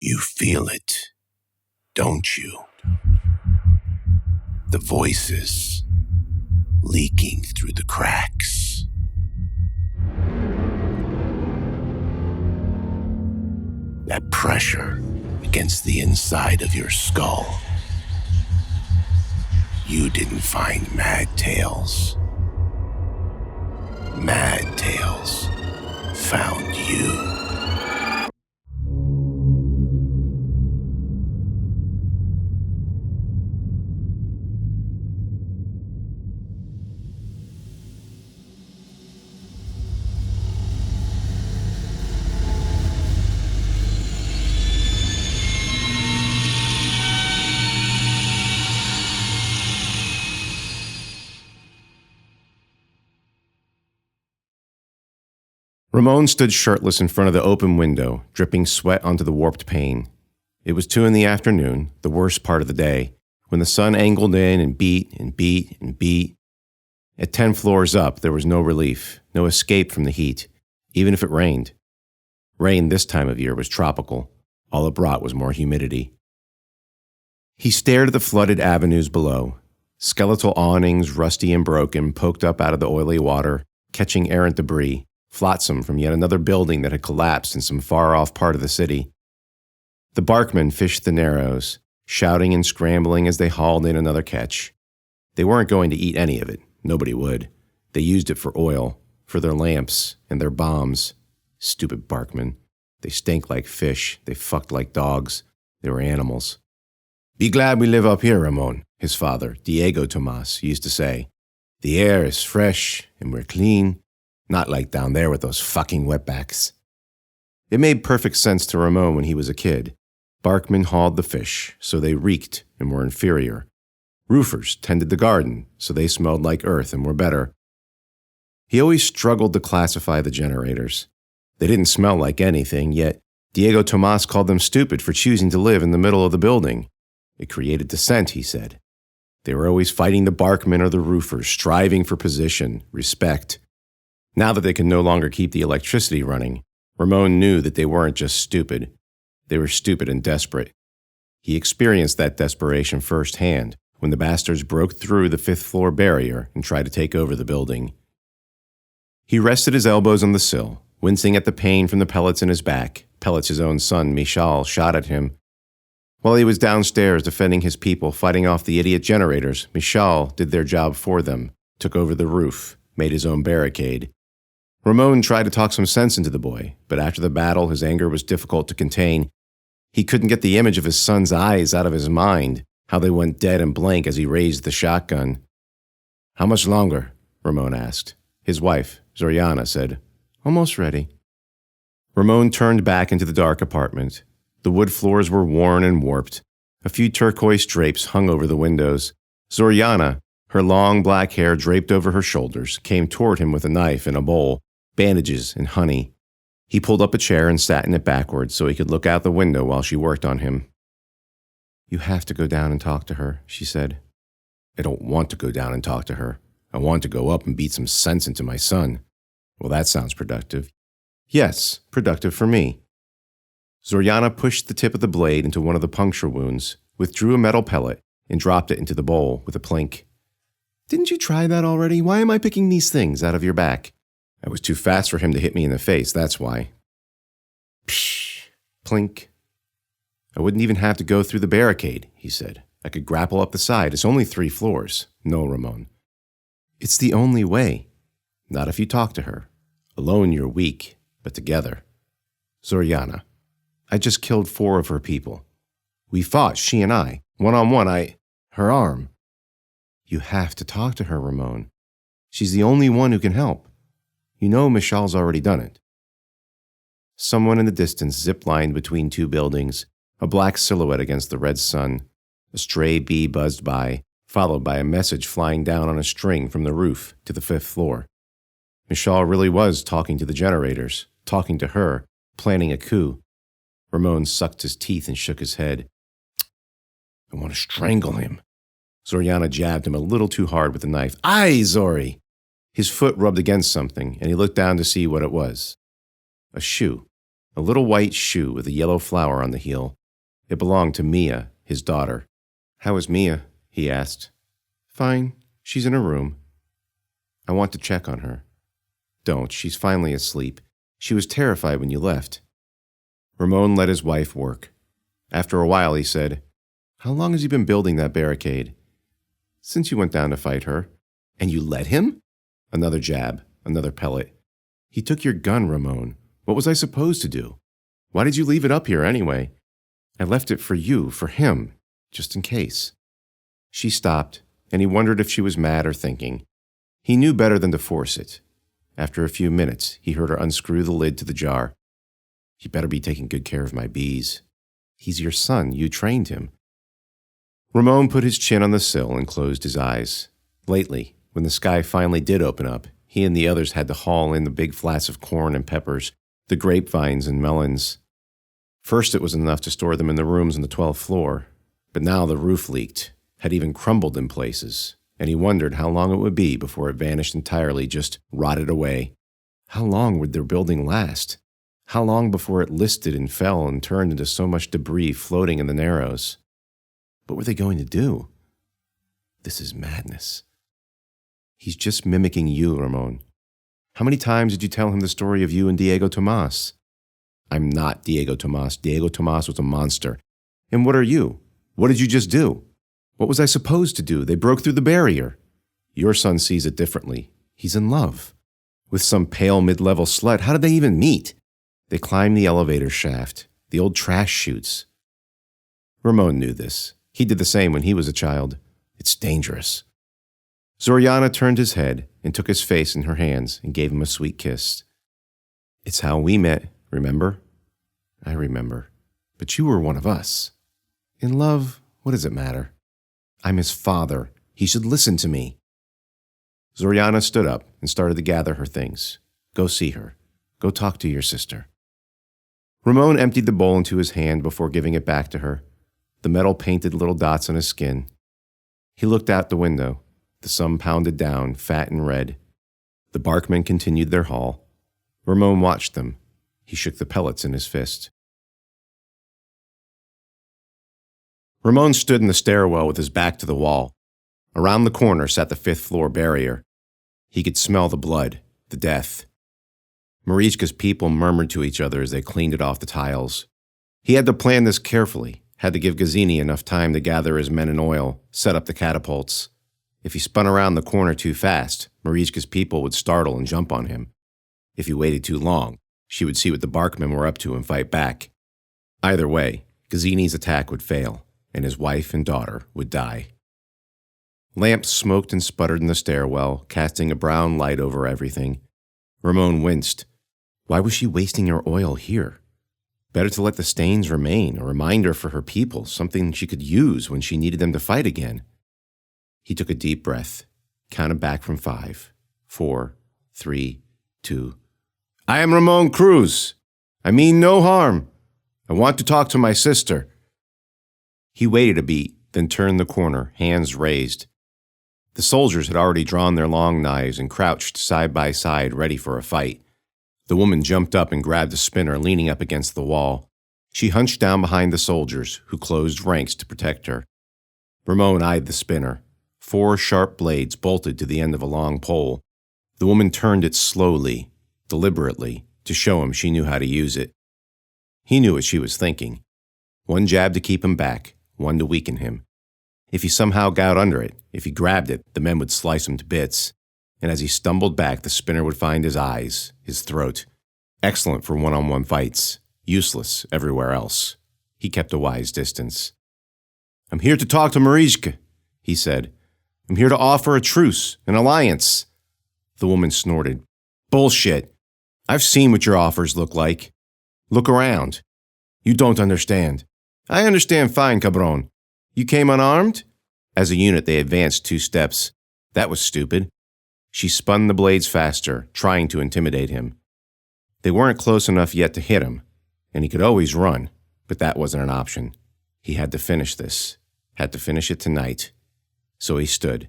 You feel it, don't you? The voices leaking through the cracks. That pressure against the inside of your skull. You didn't find Mad Tales. Mad Tales found you. Ramon stood shirtless in front of the open window, dripping sweat onto the warped pane. It was 2 p.m, the worst part of the day, when the sun angled in and beat and beat and beat. At 10 floors up, there was no relief, no escape from the heat, even if it rained. Rain this time of year was tropical. All it brought was more humidity. He stared at the flooded avenues below. Skeletal awnings, rusty and broken, poked up out of the oily water, catching errant debris. Flotsam from yet another building that had collapsed in some far-off part of the city. The Barquemen fished the Narrows, shouting and scrambling as they hauled in another catch. They weren't going to eat any of it. Nobody would. They used it for oil, for their lamps, and their bombs. Stupid Barquemen. They stank like fish. They fucked like dogs. They were animals. "Be glad we live up here, Ramon," his father, Diego Tomas, used to say. "The air is fresh, and we're clean. Not like down there with those fucking wetbacks." It made perfect sense to Ramon when he was a kid. Barquemen hauled the fish, so they reeked and were inferior. Roofers tended the garden, so they smelled like earth and were better. He always struggled to classify the generators. They didn't smell like anything, yet Diego Tomas called them stupid for choosing to live in the middle of the building. It created dissent, he said. They were always fighting the Barquemen or the roofers, striving for position, respect. Now that they could no longer keep the electricity running, Ramon knew that they weren't just stupid. They were stupid and desperate. He experienced that desperation firsthand when the bastards broke through the 5th-floor barrier and tried to take over the building. He rested his elbows on the sill, wincing at the pain from the pellets in his back, pellets his own son, Michal, shot at him. While he was downstairs defending his people, fighting off the idiot generators, Michal did their job for them, took over the roof, made his own barricade. Ramon tried to talk some sense into the boy, but after the battle, his anger was difficult to contain. He couldn't get the image of his son's eyes out of his mind, how they went dead and blank as he raised the shotgun. "How much longer?" Ramon asked. His wife, Zoriana, said, "Almost ready." Ramon turned back into the dark apartment. The wood floors were worn and warped. A few turquoise drapes hung over the windows. Zoriana, her long black hair draped over her shoulders, came toward him with a knife and a bowl, bandages and honey. He pulled up a chair and sat in it backwards so he could look out the window while she worked on him. "You have to go down and talk to her," she said. "I don't want to go down and talk to her. I want to go up and beat some sense into my son." "Well, that sounds productive." "Yes, productive for me." Zoriana pushed the tip of the blade into one of the puncture wounds, withdrew a metal pellet, and dropped it into the bowl with a plink. "Didn't you try that already? Why am I picking these things out of your back?" "I was too fast for him to hit me in the face, that's why." Psh! Plink. "I wouldn't even have to go through the barricade," he said. "I could grapple up the side. It's only 3 floors. No, Ramon. It's the only way. Not if you talk to her. Alone you're weak, but together. Zoriana, I just killed 4 of her people. We fought, she and I. One-on-one, her arm. You have to talk to her, Ramon. She's the only one who can help. You know Michal's already done it." Someone in the distance zip-lined between 2 buildings, a black silhouette against the red sun. A stray bee buzzed by, followed by a message flying down on a string from the roof to the 5th floor. Michal really was talking to the generators, talking to her, planning a coup. Ramon sucked his teeth and shook his head. "I want to strangle him." Zoriana jabbed him a little too hard with the knife. "Aye, Zori!" His foot rubbed against something, and he looked down to see what it was. A shoe. a little white shoe with a yellow flower on the heel. It belonged to Mia, his daughter. "How is Mia?" he asked. "Fine. She's in her room." "I want to check on her." "Don't. She's finally asleep. She was terrified when you left." Ramon let his wife work. After a while, he said, "How long has he been building that barricade?" "Since you went down to fight her." "And you let him?" Another jab, another pellet. "He took your gun, Ramon. What was I supposed to do? Why did you leave it up here anyway?" "I left it for you, for him, just in case." She stopped, and he wondered if she was mad or thinking. He knew better than to force it. After a few minutes, he heard her unscrew the lid to the jar. "You better be taking good care of my bees. He's your son. You trained him." Ramon put his chin on the sill and closed his eyes. Lately, when the sky finally did open up, he and the others had to haul in the big flats of corn and peppers, the grapevines and melons. First it was enough to store them in the rooms on the 12th floor, but now the roof leaked, had even crumbled in places, and he wondered how long it would be before it vanished entirely, just rotted away. How long would their building last? How long before it listed and fell and turned into so much debris floating in the Narrows? What were they going to do? This is madness. He's just mimicking you, Ramon. How many times did you tell him the story of you and Diego Tomas? I'm not Diego Tomas. Diego Tomas was a monster. And what are you? What did you just do? What was I supposed to do? They broke through the barrier. Your son sees it differently. He's in love. With some pale mid-level slut. How did they even meet? They climbed the elevator shaft, the old trash chutes. Ramon knew this. He did the same when he was a child. It's dangerous. Zoriana turned his head and took his face in her hands and gave him a sweet kiss. It's how we met, remember? I remember. But you were one of us. In love, what does it matter? I'm his father. He should listen to me. Zoriana stood up and started to gather her things. Go see her. Go talk to your sister. Ramon emptied the bowl into his hand before giving it back to her. The metal painted little dots on his skin. He looked out the window. The sun pounded down, fat and red. The Barquemen continued their haul. Ramon watched them. He shook the pellets in his fist. Ramon stood in the stairwell with his back to the wall. Around the corner sat the 5th floor barrier. He could smell the blood, the death. Marijke's people murmured to each other as they cleaned it off the tiles. He had to plan this carefully, had to give Gazzini enough time to gather his men and oil, set up the catapults. If he spun around the corner too fast, Marijke's people would startle and jump on him. If he waited too long, she would see what the Barquemen were up to and fight back. Either way, Gazzini's attack would fail, and his wife and daughter would die. Lamps smoked and sputtered in the stairwell, casting a brown light over everything. Ramon winced. Why was she wasting her oil here? Better to let the stains remain, a reminder for her people, something she could use when she needed them to fight again. He took a deep breath, counted back from 5, 4, 3, 2. I am Ramon Cruz. I mean no harm. I want to talk to my sister. He waited a beat, then turned the corner, hands raised. The soldiers had already drawn their long knives and crouched side by side, ready for a fight. The woman jumped up and grabbed a spinner, leaning up against the wall. She hunched down behind the soldiers, who closed ranks to protect her. Ramon eyed the spinner. 4 sharp blades bolted to the end of a long pole. The woman turned it slowly, deliberately, to show him she knew how to use it. He knew what she was thinking. 1 jab to keep him back, 1 to weaken him. If he somehow got under it, if he grabbed it, the men would slice him to bits. And as he stumbled back, the spinner would find his eyes, his throat. Excellent for one-on-one fights, useless everywhere else. He kept a wise distance. I'm here to talk to Marijke, he said. I'm here to offer a truce, an alliance. The woman snorted. Bullshit. I've seen what your offers look like. Look around. You don't understand. I understand fine, cabron. You came unarmed? As a unit, they advanced 2 steps. That was stupid. She spun the blades faster, trying to intimidate him. They weren't close enough yet to hit him, and he could always run, but that wasn't an option. He had to finish this, had to finish it tonight. So he stood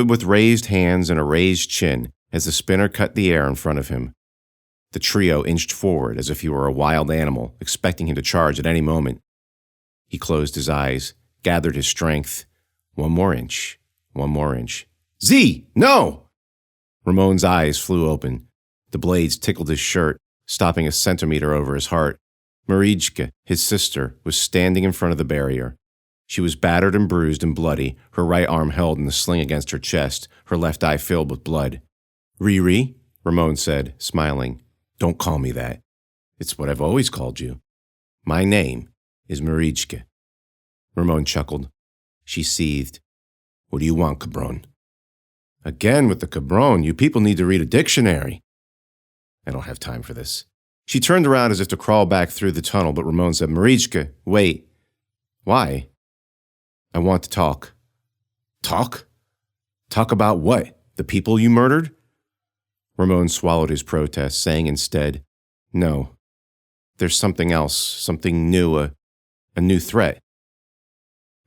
with raised hands and a raised chin as the spinner cut the air in front of him. The trio inched forward as if he were a wild animal, expecting him to charge at any moment. He closed his eyes, gathered his strength. 1 more inch. 1 more inch. Z! No! Ramon's eyes flew open. The blades tickled his shirt, stopping a centimeter over his heart. Marijke, his sister, was standing in front of the barrier. She was battered and bruised and bloody, her right arm held in the sling against her chest, her left eye filled with blood. Riri, Ramon said, smiling. Don't call me that. It's what I've always called you. My name is Marijke. Ramon chuckled. She seethed. What do you want, cabron? Again with the cabron. You people need to read a dictionary. I don't have time for this. She turned around as if to crawl back through the tunnel, but Ramon said, Marijke, wait. Why? I want to talk. Talk? Talk about what? The people you murdered? Ramon swallowed his protest, saying instead, no. There's something else, something new, a new threat.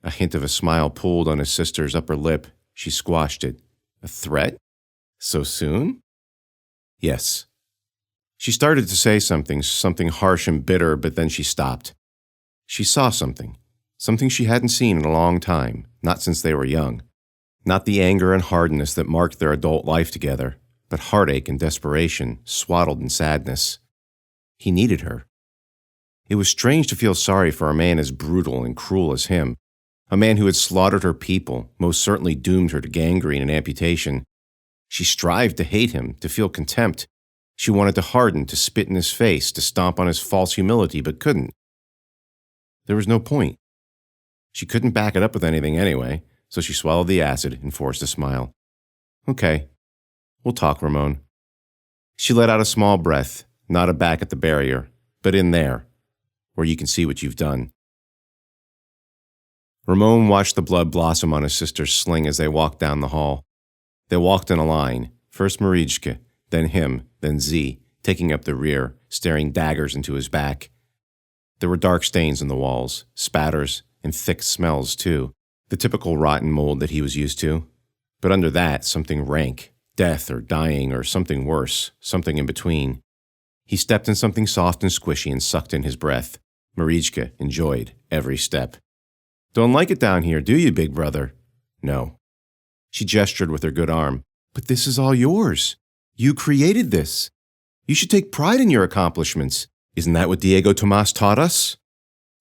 A hint of a smile pulled on his sister's upper lip. She squashed it. A threat? So soon? Yes. She started to say something harsh and bitter, but then she stopped. She saw something she hadn't seen in a long time, not since they were young. Not the anger and hardness that marked their adult life together, but heartache and desperation, swaddled in sadness. He needed her. It was strange to feel sorry for a man as brutal and cruel as him, a man who had slaughtered her people, most certainly doomed her to gangrene and amputation. She strived to hate him, to feel contempt. She wanted to harden, to spit in his face, to stomp on his false humility, but couldn't. There was no point. She couldn't back it up with anything anyway, so she swallowed the acid and forced a smile. Okay. We'll talk, Ramon. She let out a small breath, nodded back at the barrier, but in there, where you can see what you've done. Ramon watched the blood blossom on his sister's sling as they walked down the hall. They walked in a line, first Marijke, then him, then Z, taking up the rear, staring daggers into his back. There were dark stains on the walls, spatters, and thick smells too, the typical rotten mold that he was used to. But under that, something rank, death or dying or something worse, something in between. He stepped in something soft and squishy and sucked in his breath. Marijke enjoyed every step. Don't like it down here, do you, big brother? No. She gestured with her good arm. But this is all yours. You created this. You should take pride in your accomplishments. Isn't that what Diego Tomas taught us?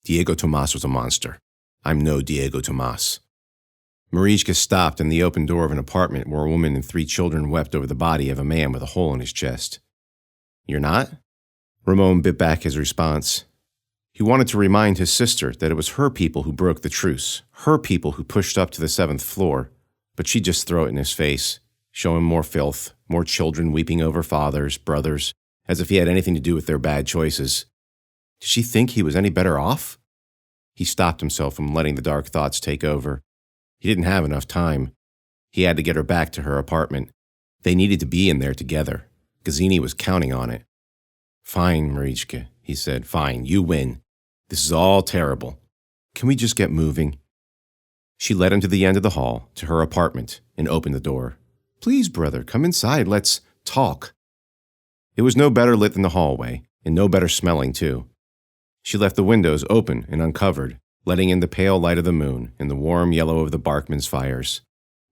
Diego Tomas was a monster. I'm no Diego Tomas. Marijke stopped in the open door of an apartment where a woman and 3 children wept over the body of a man with a hole in his chest. You're not? Ramon bit back his response. He wanted to remind his sister that it was her people who broke the truce, her people who pushed up to the 7th floor, but she'd just throw it in his face, show him more filth, more children weeping over fathers, brothers, as if he had anything to do with their bad choices. Did she think he was any better off? He stopped himself from letting the dark thoughts take over. He didn't have enough time. He had to get her back to her apartment. They needed to be in there together. Gazzini was counting on it. Fine, Marijke, he said. Fine, you win. This is all terrible. Can we just get moving? She led him to the end of the hall, to her apartment, and opened the door. Please, brother, come inside. Let's talk. It was no better lit than the hallway, and no better smelling, too. She left the windows open and uncovered, letting in the pale light of the moon and the warm yellow of the Barquemen's fires.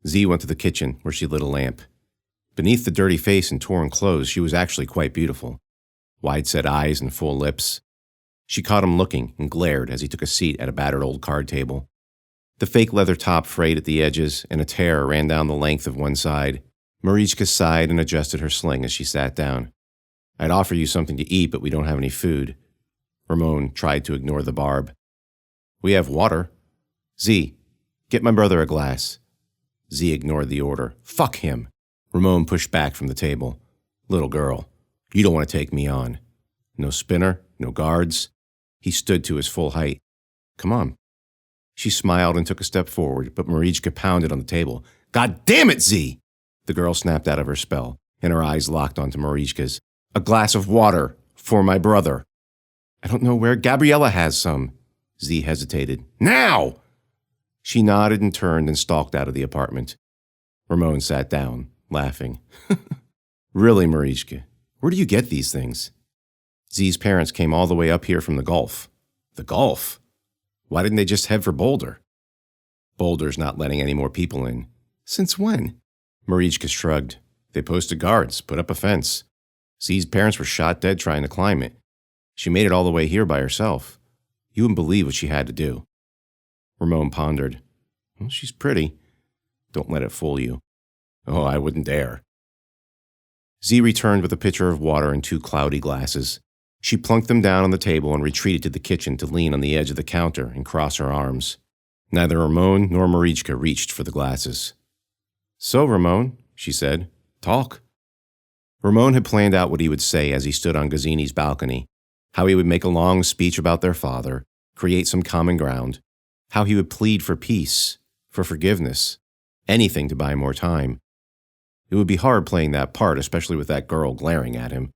Z went to the kitchen, where she lit a lamp. Beneath the dirty face and torn clothes, she was actually quite beautiful. Wide-set eyes and full lips. She caught him looking and glared as he took a seat at a battered old card table. The fake leather top frayed at the edges, and a tear ran down the length of one side. Marijke sighed and adjusted her sling as she sat down. I'd offer you something to eat, but we don't have any food. Ramon tried to ignore the barb. We have water. Z, get my brother a glass. Z ignored the order. Fuck him. Ramon pushed back from the table. Little girl, you don't want to take me on. No spinner, no guards. He stood to his full height. Come on. She smiled and took a step forward, but Marijke pounded on the table. God damn it, Z! The girl snapped out of her spell, and her eyes locked onto Marijke's. A glass of water for my brother. I don't know where Gabriella has some. Z hesitated. Now! She nodded and turned and stalked out of the apartment. Ramon sat down, laughing. Really, Marijke, Where do you get these things? Z's parents came all the way up here from the Gulf. The Gulf? Why didn't they just head for Boulder? Boulder's not letting any more people in. Since when? Marijke shrugged. They posted guards, put up a fence. Z's parents were shot dead trying to climb it. She made it all the way here by herself. You wouldn't believe what she had to do. Ramon pondered. Well, she's pretty. Don't let it fool you. Oh, I wouldn't dare. Z returned with a pitcher of water and 2 cloudy glasses. She plunked them down on the table and retreated to the kitchen to lean on the edge of the counter and cross her arms. Neither Ramon nor Marijke reached for the glasses. So, Ramon, she said, talk. Ramon had planned out what he would say as he stood on Gazzini's balcony, how he would make a long speech about their father, create some common ground, how he would plead for peace, for forgiveness, anything to buy more time. It would be hard playing that part, especially with that girl glaring at him.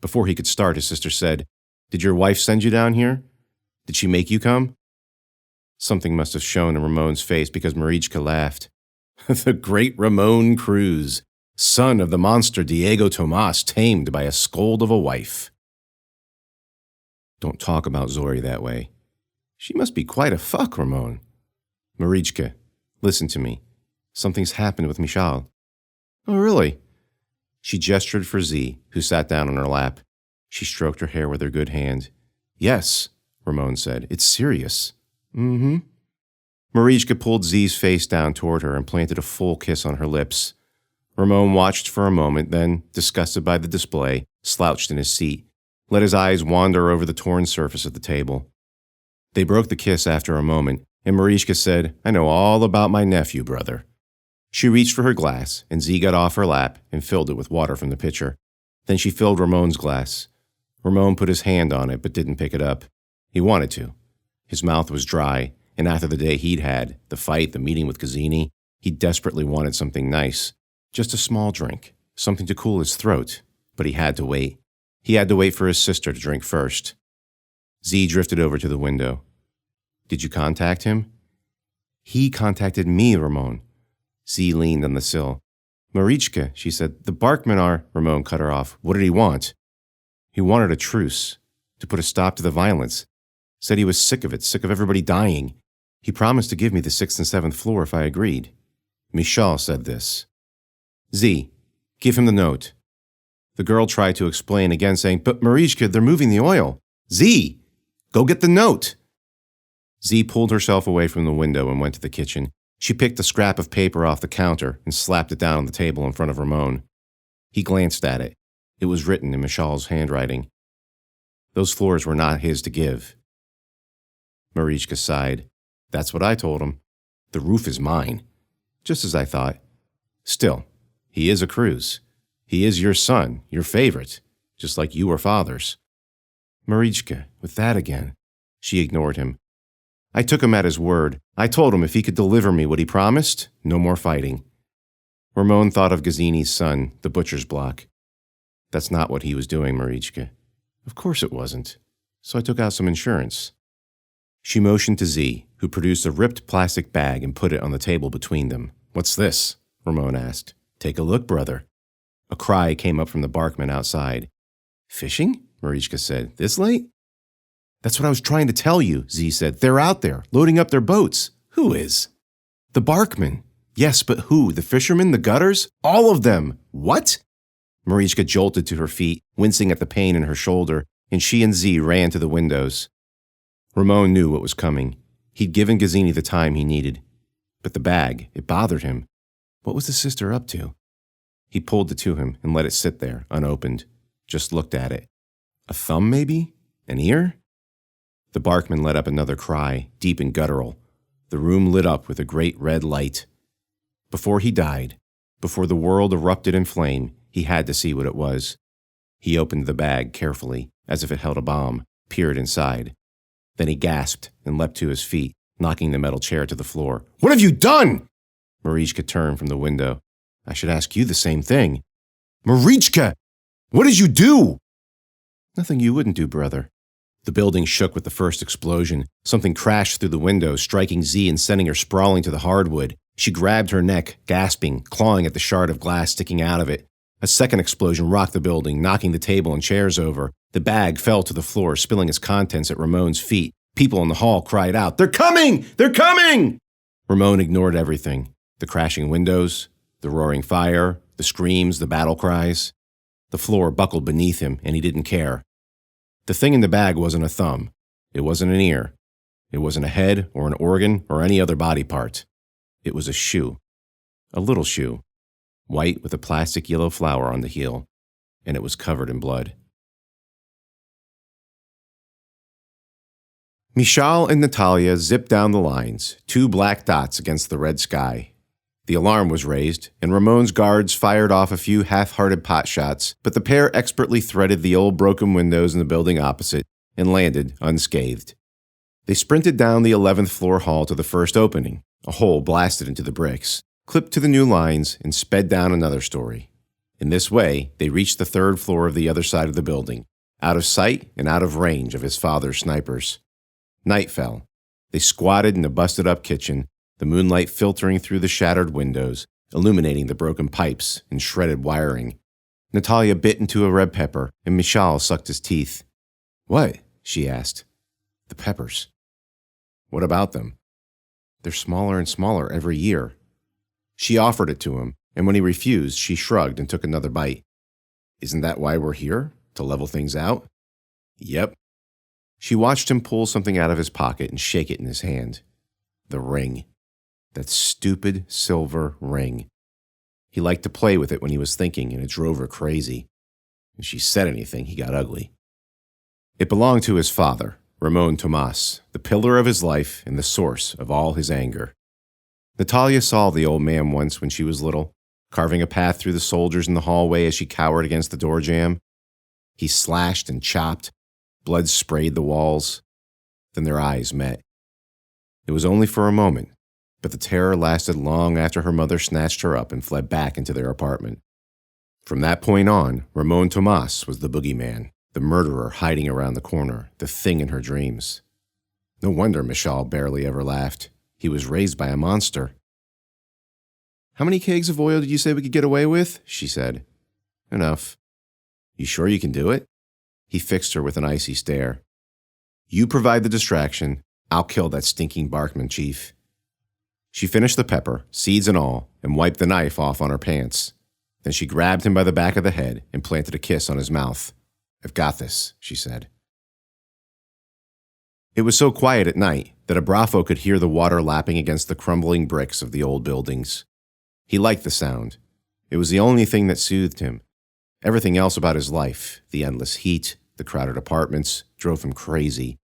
Before he could start, his sister said, Did your wife send you down here? Did she make you come? Something must have shown in Ramon's face because Marijke laughed. The great Ramon Cruz, son of the monster Diego Tomas, tamed by a scold of a wife. Don't talk about Zori that way. She must be quite a fuck, Ramon. Marijke, listen to me. Something's happened with Michal. Oh, really? She gestured for Z, who sat down on her lap. She stroked her hair with her good hand. Yes, Ramon said. It's serious. Mm-hmm. Marijke pulled Z's face down toward her and planted a full kiss on her lips. Ramon watched for a moment, then, disgusted by the display, slouched in his seat, let his eyes wander over the torn surface of the table. They broke the kiss after a moment, and Marijke said, I know all about my nephew, brother. She reached for her glass, and Z got off her lap and filled it with water from the pitcher. Then she filled Ramon's glass. Ramon put his hand on it but didn't pick it up. He wanted to. His mouth was dry, and after the day he'd had, the fight, the meeting with Gazzini, he desperately wanted something nice. Just a small drink, something to cool his throat, but he had to wait. He had to wait for his sister to drink first. Z drifted over to the window. Did you contact him? He contacted me, Ramon. Z leaned on the sill. Marijke, she said, the Barquemen are... Ramon cut her off. What did he want? He wanted a truce, to put a stop to the violence. Said he was sick of it, sick of everybody dying. He promised to give me the 6th and 7th floor if I agreed. Michal said this. Z, give him the note. The girl tried to explain again, saying, But Marijke, they're moving the oil. Z, go get the note. Z pulled herself away from the window and went to the kitchen. She picked a scrap of paper off the counter and slapped it down on the table in front of Ramon. He glanced at it. It was written in Michal's handwriting. Those floors were not his to give. Marijke sighed. That's what I told him. The roof is mine. Just as I thought. Still, he is a Cruz. He is your son, your favorite, just like you were father's. Marijke, with that again. She ignored him. I took him at his word. I told him if he could deliver me what he promised, no more fighting. Ramon thought of Gazzini's son, the butcher's block. That's not what he was doing, Marijke. Of course it wasn't. So I took out some insurance. She motioned to Z, who produced a ripped plastic bag and put it on the table between them. What's this? Ramon asked. Take a look, brother. A cry came up from the Barquemen outside. Fishing? Marijke said. This late? That's what I was trying to tell you, Z said. They're out there, loading up their boats. Who is? The Barquemen. Yes, but who? The fishermen? The gutters? All of them. What? Marijke jolted to her feet, wincing at the pain in her shoulder, and she and Z ran to the windows. Ramon knew what was coming. He'd given Gazzini the time he needed. But the bag, it bothered him. What was the sister up to? He pulled it to him and let it sit there, unopened. Just looked at it. A thumb, maybe? An ear? The Barquemen let up another cry, deep and guttural. The room lit up with a great red light. Before he died, before the world erupted in flame, he had to see what it was. He opened the bag carefully, as if it held a bomb, peered inside. Then he gasped and leapt to his feet, knocking the metal chair to the floor. What have you done? Marijke turned from the window. I should ask you the same thing. Marijke! What did you do? Nothing you wouldn't do, brother. The building shook with the first explosion. Something crashed through the window, striking Z and sending her sprawling to the hardwood. She grabbed her neck, gasping, clawing at the shard of glass sticking out of it. A second explosion rocked the building, knocking the table and chairs over. The bag fell to the floor, spilling its contents at Ramon's feet. People in the hall cried out, "They're coming! They're coming!" Ramon ignored everything. The crashing windows, the roaring fire, the screams, the battle cries. The floor buckled beneath him, and he didn't care. The thing in the bag wasn't a thumb. It wasn't an ear. It wasn't a head or an organ or any other body part. It was a shoe. A little shoe. White with a plastic yellow flower on the heel, and it was covered in blood. Michal and Natalia zipped down the lines, 2 black dots against the red sky. The alarm was raised, and Ramon's guards fired off a few half-hearted pot shots, but the pair expertly threaded the old broken windows in the building opposite and landed unscathed. They sprinted down the 11th floor hall to the first opening, a hole blasted into the bricks, clipped to the new lines, and sped down another story. In this way, they reached the 3rd floor of the other side of the building, out of sight and out of range of his father's snipers. Night fell. They squatted in the busted-up kitchen, the moonlight filtering through the shattered windows, illuminating the broken pipes and shredded wiring. Natalia bit into a red pepper, and Michal sucked his teeth. "What?" she asked. "The peppers." "What about them?" "They're smaller and smaller every year." She offered it to him, and when he refused, she shrugged and took another bite. "Isn't that why we're here? To level things out?" "Yep." She watched him pull something out of his pocket and shake it in his hand. The ring. That stupid silver ring. He liked to play with it when he was thinking, and it drove her crazy. If she said anything, he got ugly. It belonged to his father, Ramon Tomas, the pillar of his life and the source of all his anger. Natalia saw the old man once when she was little, carving a path through the soldiers in the hallway as she cowered against the door jamb. He slashed and chopped. Blood sprayed the walls. Then their eyes met. It was only for a moment, but the terror lasted long after her mother snatched her up and fled back into their apartment. From that point on, Ramon Tomas was the boogeyman, the murderer hiding around the corner, the thing in her dreams. No wonder Michal barely ever laughed. He was raised by a monster. "How many kegs of oil did you say we could get away with?" she said. "Enough." "You sure you can do it?" He fixed her with an icy stare. "You provide the distraction. I'll kill that stinking Barquemen chief." She finished the pepper, seeds and all, and wiped the knife off on her pants. Then she grabbed him by the back of the head and planted a kiss on his mouth. "I've got this," she said. It was so quiet at night that Abrafo could hear the water lapping against the crumbling bricks of the old buildings. He liked the sound. It was the only thing that soothed him. Everything else about his life, the endless heat, the crowded apartments, drove him crazy.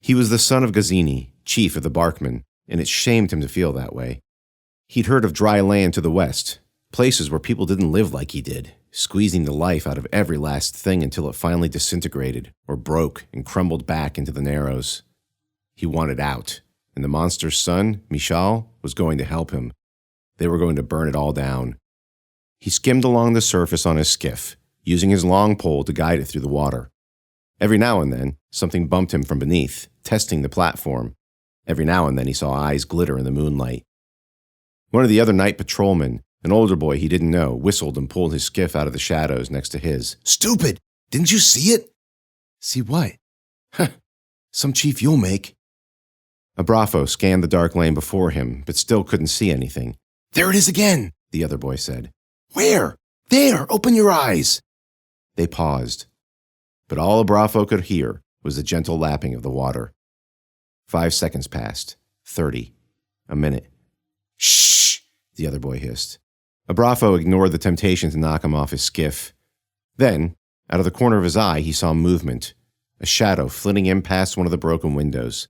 He was the son of Gazzini, chief of the Barquemen, and it shamed him to feel that way. He'd heard of dry land to the west, places where people didn't live like he did, squeezing the life out of every last thing until it finally disintegrated or broke and crumbled back into the narrows. He wanted out, and the monster's son, Michal, was going to help him. They were going to burn it all down. He skimmed along the surface on his skiff, using his long pole to guide it through the water. Every now and then, something bumped him from beneath, testing the platform. Every now and then he saw eyes glitter in the moonlight. One of the other night patrolmen, an older boy he didn't know, whistled and pulled his skiff out of the shadows next to his. "Stupid! Didn't you see it?" "See what?" "Huh, some chief you'll make." Abrafo scanned the dark lane before him, but still couldn't see anything. "There it is again," the other boy said. "Where?" "There! Open your eyes!" They paused, but all Abrafo could hear was the gentle lapping of the water. 5 seconds passed, 30, a minute. "Shh!" the other boy hissed. Abrafo ignored the temptation to knock him off his skiff. Then, out of the corner of his eye, he saw movement, a shadow flitting in past one of the broken windows.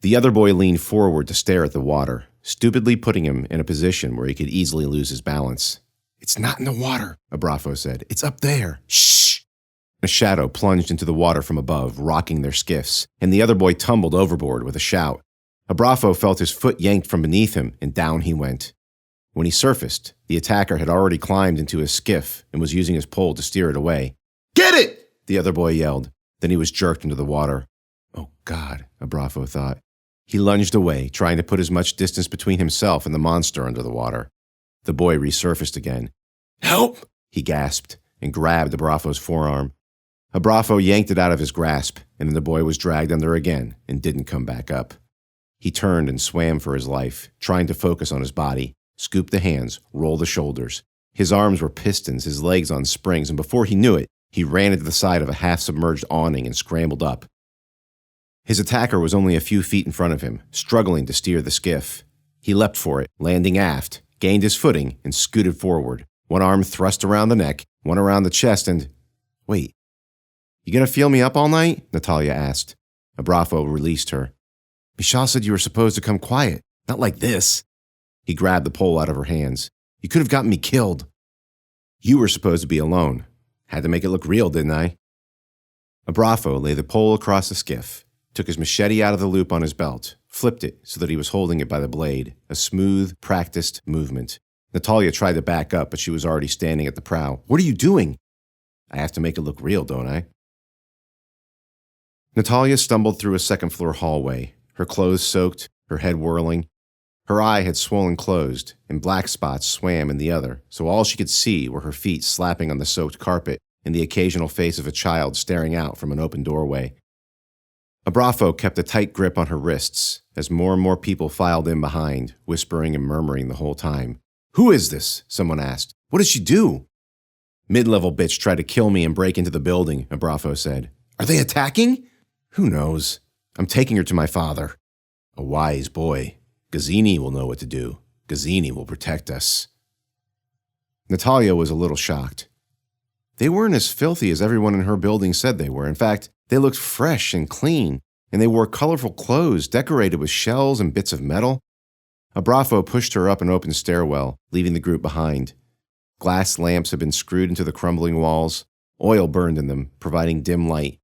The other boy leaned forward to stare at the water, stupidly putting him in a position where he could easily lose his balance. "It's not in the water," Abrafo said. "It's up there. Shh!" A shadow plunged into the water from above, rocking their skiffs, and the other boy tumbled overboard with a shout. Abrafo felt his foot yanked from beneath him, and down he went. When he surfaced, the attacker had already climbed into his skiff and was using his pole to steer it away. "Get it!" the other boy yelled. Then he was jerked into the water. Oh, God, Abrafo thought. He lunged away, trying to put as much distance between himself and the monster under the water. The boy resurfaced again. "Help!" He gasped and grabbed Abrafo's forearm. Abrafo yanked it out of his grasp, and then the boy was dragged under again and didn't come back up. He turned and swam for his life, trying to focus on his body, scoop the hands, roll the shoulders. His arms were pistons, his legs on springs, and before he knew it, he ran into the side of a half-submerged awning and scrambled up. His attacker was only a few feet in front of him, struggling to steer the skiff. He leapt for it, landing aft, gained his footing, and scooted forward, one arm thrust around the neck, one around the chest, and... Wait, you gonna feel me up all night? Natalia asked. Abrafo released her. Michal said you were supposed to come quiet, not like this. He grabbed the pole out of her hands. You could have gotten me killed. You were supposed to be alone. Had to make it look real, didn't I? Abrafo laid the pole across the skiff, took his machete out of the loop on his belt, flipped it so that he was holding it by the blade, a smooth, practiced movement. Natalia tried to back up, but she was already standing at the prow. What are you doing? I have to make it look real, don't I? Natalia stumbled through a second-floor hallway, her clothes soaked, her head whirling. Her eye had swollen closed, and black spots swam in the other, so all she could see were her feet slapping on the soaked carpet and the occasional face of a child staring out from an open doorway. Abrafo kept a tight grip on her wrists as more and more people filed in behind, whispering and murmuring the whole time. Who is this? Someone asked. What did she do? Mid-level bitch tried to kill me and break into the building, Abrafo said. Are they attacking? Who knows? I'm taking her to my father. A wise boy. Gazzini will know what to do. Gazzini will protect us. Natalia was a little shocked. They weren't as filthy as everyone in her building said they were. In fact, they looked fresh and clean, and they wore colorful clothes decorated with shells and bits of metal. Abrafo pushed her up an open stairwell, leaving the group behind. Glass lamps had been screwed into the crumbling walls. Oil burned in them, providing dim light.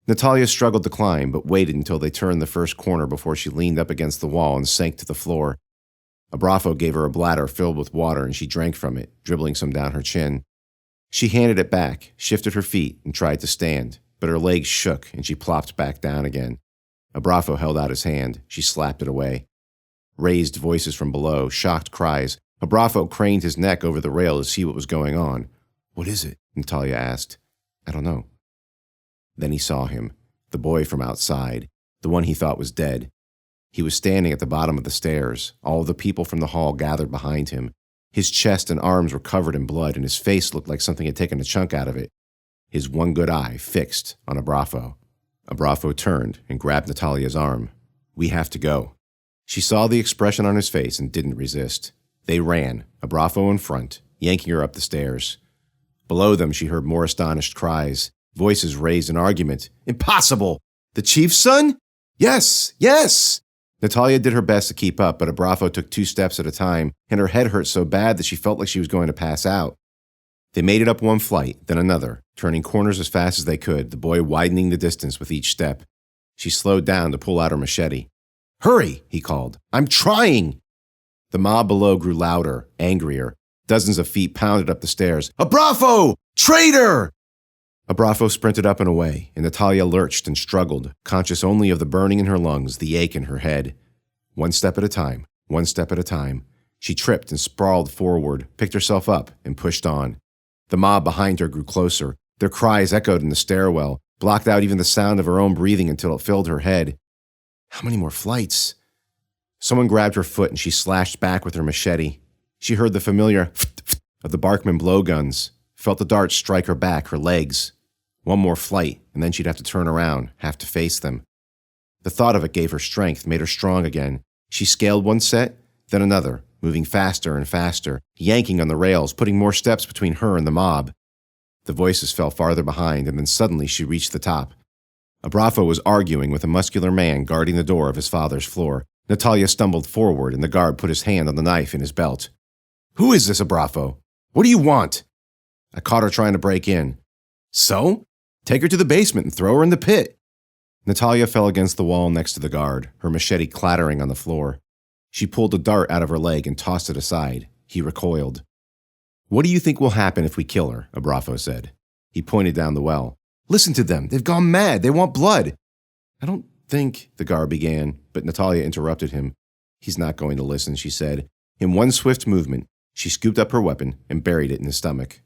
Natalia struggled to climb, but waited until they turned the first corner before she leaned up against the wall and sank to the floor. Abrafo gave her a bladder filled with water, and she drank from it, dribbling some down her chin. She handed it back, shifted her feet, and tried to stand, but her legs shook, and she plopped back down again. Abrafo held out his hand. She slapped it away. Raised voices from below, shocked cries. Abrafo craned his neck over the rail to see what was going on. What is it? Natalia asked. I don't know. Then he saw him, the boy from outside, the one he thought was dead. He was standing at the bottom of the stairs, all of the people from the hall gathered behind him. His chest and arms were covered in blood, and his face looked like something had taken a chunk out of it. His one good eye fixed on Abrafo. Abrafo turned and grabbed Natalia's arm. We have to go. She saw the expression on his face and didn't resist. They ran, Abrafo in front, yanking her up the stairs. Below them, she heard more astonished cries. Voices raised in argument. Impossible! The chief's son? Yes! Yes! Natalia did her best to keep up, but Abrafo took 2 steps at a time, and her head hurt so bad that she felt like she was going to pass out. They made it up one flight, then another, turning corners as fast as they could, the boy widening the distance with each step. She slowed down to pull out her machete. Hurry, he called. I'm trying! The mob below grew louder, angrier. Dozens of feet pounded up the stairs. Abrafo! Traitor! Abrafo sprinted up and away, and Natalia lurched and struggled, conscious only of the burning in her lungs, the ache in her head. One step at a time, one step at a time. She tripped and sprawled forward, picked herself up, and pushed on. The mob behind her grew closer. Their cries echoed in the stairwell, blocked out even the sound of her own breathing until it filled her head. How many more flights? Someone grabbed her foot, and she slashed back with her machete. She heard the familiar of the Barquemen blowguns, felt the darts strike her back, her legs. One more flight, and then she'd have to turn around, have to face them. The thought of it gave her strength, made her strong again. She scaled one set, then another, moving faster and faster, yanking on the rails, putting more steps between her and the mob. The voices fell farther behind, and then suddenly she reached the top. Abrafo was arguing with a muscular man guarding the door of his father's floor. Natalia stumbled forward, and the guard put his hand on the knife in his belt. Who is this, Abrafo? What do you want? I caught her trying to break in. So? Take her to the basement and throw her in the pit. Natalia fell against the wall next to the guard, her machete clattering on the floor. She pulled a dart out of her leg and tossed it aside. He recoiled. What do you think will happen if we kill her? Abrafo said. He pointed down the well. Listen to them. They've gone mad. They want blood. I don't think, the guard began, but Natalia interrupted him. He's not going to listen, she said. In one swift movement, she scooped up her weapon and buried it in his stomach.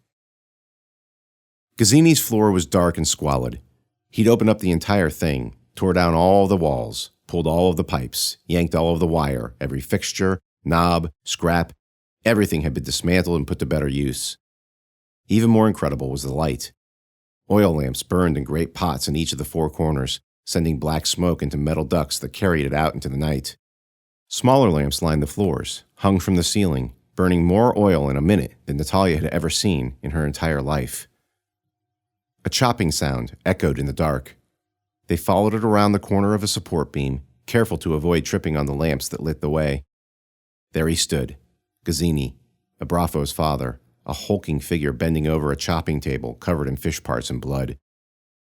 Gazzini's floor was dark and squalid. He'd opened up the entire thing, tore down all the walls, pulled all of the pipes, yanked all of the wire, every fixture, knob, scrap. Everything had been dismantled and put to better use. Even more incredible was the light. Oil lamps burned in great pots in each of the four corners, sending black smoke into metal ducts that carried it out into the night. Smaller lamps lined the floors, hung from the ceiling, burning more oil in a minute than Natalia had ever seen in her entire life. A chopping sound echoed in the dark. They followed it around the corner of a support beam, careful to avoid tripping on the lamps that lit the way. There he stood, Gazzini, Abrafo's father, a hulking figure bending over a chopping table covered in fish parts and blood.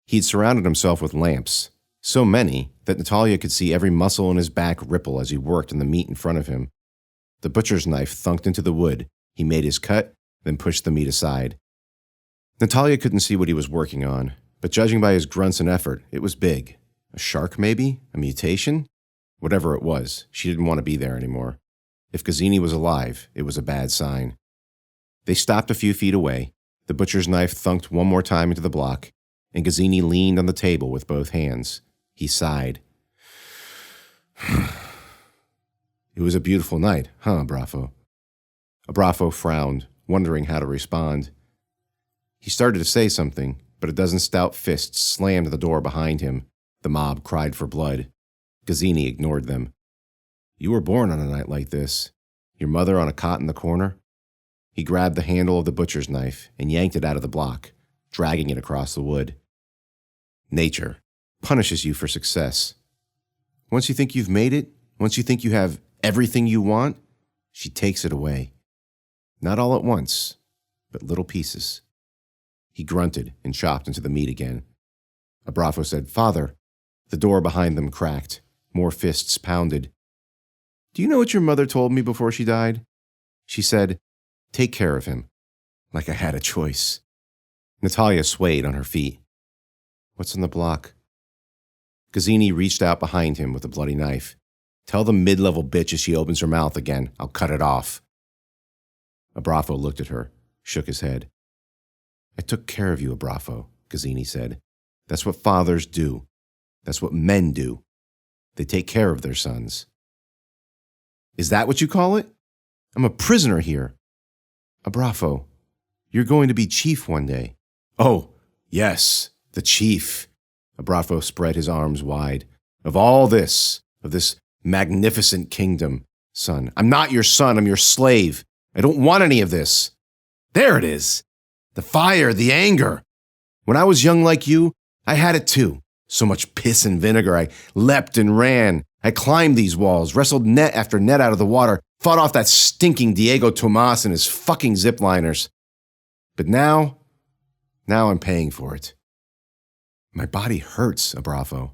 He'd surrounded himself with lamps, so many that Natalia could see every muscle in his back ripple as he worked on the meat in front of him. The butcher's knife thunked into the wood. He made his cut, then pushed the meat aside. Natalia couldn't see what he was working on, but judging by his grunts and effort, it was big. A shark, maybe? A mutation? Whatever it was, she didn't want to be there anymore. If Gazzini was alive, it was a bad sign. They stopped a few feet away. The butcher's knife thunked one more time into the block, and Gazzini leaned on the table with both hands. He sighed. It was a beautiful night, huh, Abrafo? Abrafo frowned, wondering how to respond. He started to say something, but a dozen stout fists slammed the door behind him. The mob cried for blood. Gazzini ignored them. You were born on a night like this. Your mother on a cot in the corner. He grabbed the handle of the butcher's knife and yanked it out of the block, dragging it across the wood. Nature punishes you for success. Once you think you've made it, once you think you have everything you want, she takes it away. Not all at once, but little pieces. He grunted and chopped into the meat again. Abrafo said, Father. The door behind them cracked. More fists pounded. Do you know what your mother told me before she died? She said, take care of him. Like I had a choice. Natalia swayed on her feet. What's on the block? Gazzini reached out behind him with a bloody knife. Tell the mid-level bitch as she opens her mouth again, I'll cut it off. Abrafo looked at her, shook his head. I took care of you, Abrafo, Gazzini said. That's what fathers do. That's what men do. They take care of their sons. Is that what you call it? I'm a prisoner here. Abrafo, you're going to be chief one day. Oh, yes, the chief. Abrafo spread his arms wide. Of all this, of this magnificent kingdom, son. I'm not your son, I'm your slave. I don't want any of this. There it is. The fire, the anger. When I was young like you, I had it too. So much piss and vinegar. I leapt and ran. I climbed these walls, wrestled net after net out of the water, fought off that stinking Diego Tomas and his fucking zipliners. But now I'm paying for it. My body hurts, Abrafo.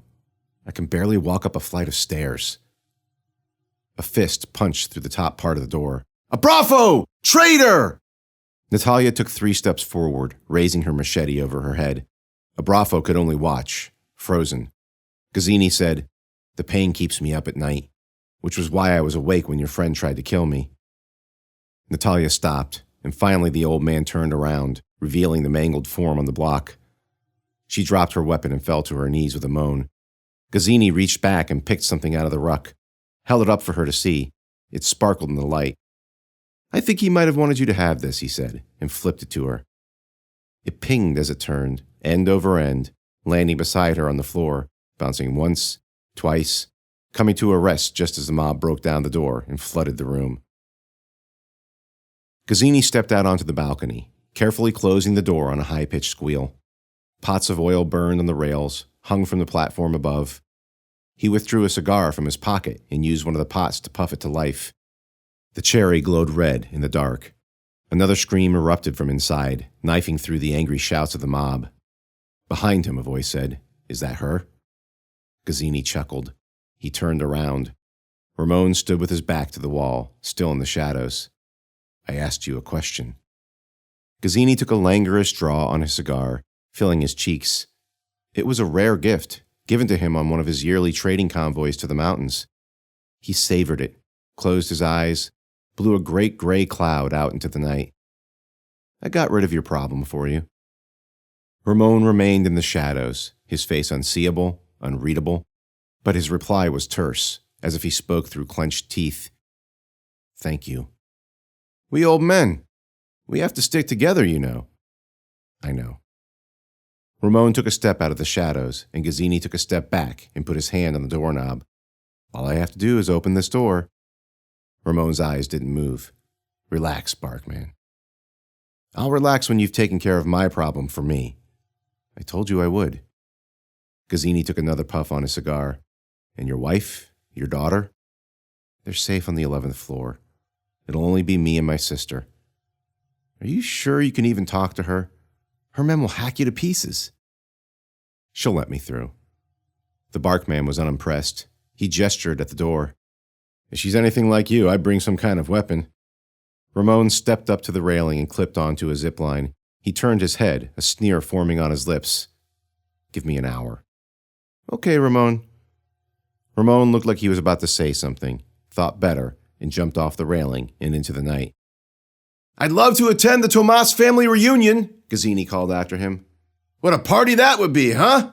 I can barely walk up a flight of stairs. A fist punched through the top part of the door. Abrafo! Traitor! Natalia took 3 steps forward, raising her machete over her head. Abrafo could only watch, frozen. Gazzini said, the pain keeps me up at night, which was why I was awake when your friend tried to kill me. Natalia stopped, and finally the old man turned around, revealing the mangled form on the block. She dropped her weapon and fell to her knees with a moan. Gazzini reached back and picked something out of the ruck, held it up for her to see. It sparkled in the light. I think he might have wanted you to have this, he said, and flipped it to her. It pinged as it turned, end over end, landing beside her on the floor, bouncing once, twice, coming to a rest just as the mob broke down the door and flooded the room. Gazzini stepped out onto the balcony, carefully closing the door on a high-pitched squeal. Pots of oil burned on the rails, hung from the platform above. He withdrew a cigar from his pocket and used one of the pots to puff it to life. The cherry glowed red in the dark. Another scream erupted from inside, knifing through the angry shouts of the mob. Behind him, a voice said, Is that her? Gazzini chuckled. He turned around. Ramon stood with his back to the wall, still in the shadows. I asked you a question. Gazzini took a languorous draw on his cigar, filling his cheeks. It was a rare gift, given to him on one of his yearly trading convoys to the mountains. He savored it, closed his eyes, blew a great gray cloud out into the night. I got rid of your problem for you. Ramon remained in the shadows, his face unseeable, unreadable, but his reply was terse, as if he spoke through clenched teeth. Thank you. We old men. We have to stick together, you know. I know. Ramon took a step out of the shadows, and Gazzini took a step back and put his hand on the doorknob. All I have to do is open this door. Ramon's eyes didn't move. Relax, Barquemen. I'll relax when you've taken care of my problem for me. I told you I would. Gazzini took another puff on his cigar. And your wife? Your daughter? They're safe on the 11th floor. It'll only be me and my sister. Are you sure you can even talk to her? Her men will hack you to pieces. She'll let me through. The Barqueman was unimpressed. He gestured at the door. If she's anything like you, I'd bring some kind of weapon. Ramon stepped up to the railing and clipped onto a zip line. He turned his head, a sneer forming on his lips. Give me an hour. Okay, Ramon. Ramon looked like he was about to say something, thought better, and jumped off the railing and into the night. I'd love to attend the Tomas family reunion, Gazzini called after him. What a party that would be, huh?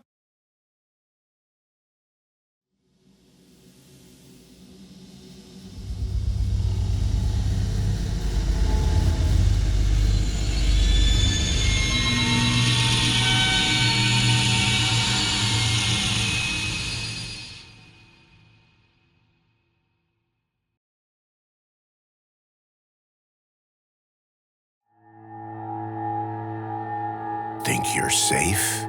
Think you're safe?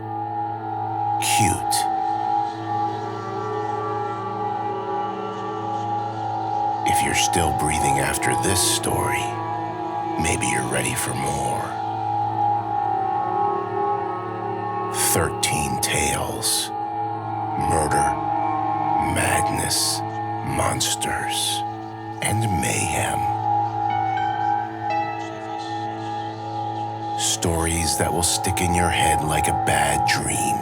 Cute. If you're still breathing after this story, maybe you're ready for more. 13 tales. Murder, madness, monsters, and mayhem. Stories that will stick in your head like a bad dream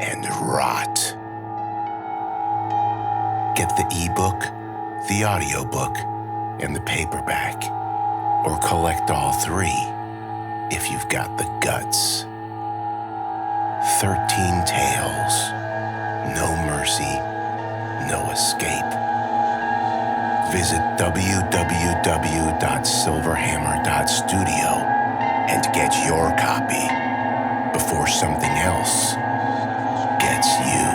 and rot. Get the ebook, the audiobook, and the paperback, or collect all three if you've got the guts. 13 tales, no mercy, no escape. Visit www.silverhammer.studio and get your copy before something else gets you.